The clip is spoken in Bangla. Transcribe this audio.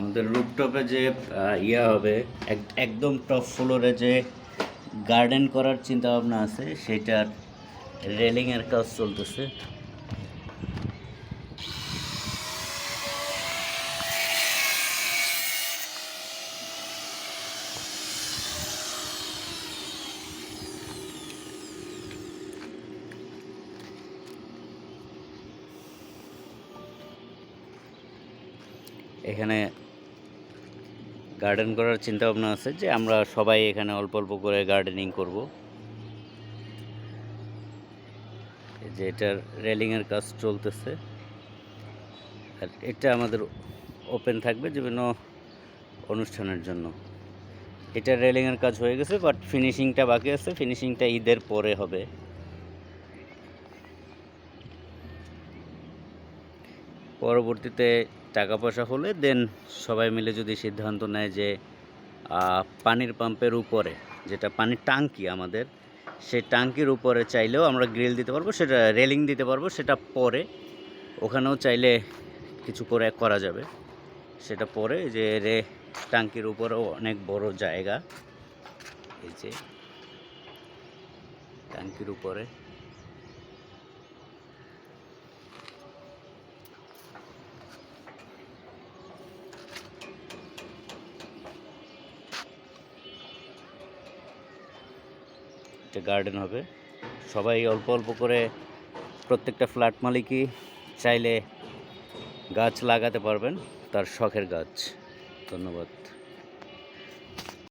আমাদের রুফটপে যে ইয়া হবে, একদম টপ ফ্লোরে যে গার্ডেন করার চিন্তা ভাবনা আছে, সেটার রেলিংয়ের কাজ চলতেছে। এখানে গার্ডেন করার চিন্তা ভাবনা আছে যে আমরা সবাই এখানে অল্প অল্প করে গার্ডেনিং করব। যে এটার রেলিংয়ের কাজ চলতেছে, আর এটা আমাদের ওপেন থাকবে বিভিন্ন অনুষ্ঠানের জন্য। এটার রেলিংয়ের কাজ হয়ে গেছে, বাট ফিনিশিংটা বাকি আছে। ফিনিশিংটা ঈদের পরে হবে। পরবর্তীতে টাকা পয়সা হলে দেন সবাই মিলে যদি সিদ্ধান্ত নেয় যে পানির পাম্পের উপরে যেটা পানির টাঙ্কি আমাদের, সেই টাঙ্কির উপরে চাইলেও আমরা গ্রিল দিতে পারবো, সেটা রেলিং দিতে পারবো। সেটা পরে ওখানেও চাইলে কিছু করে করা যাবে। সেটা পরে যে টাঙ্কির উপরেও অনেক বড় জায়গা, এই যে টাঙ্কির উপরে একটা গার্ডেন হবে। সবাই অল্প অল্প করে, প্রত্যেকটা ফ্ল্যাট মালিকই চাইলে গাছ লাগাতে পারবেন, তার শখের গাছ। ধন্যবাদ।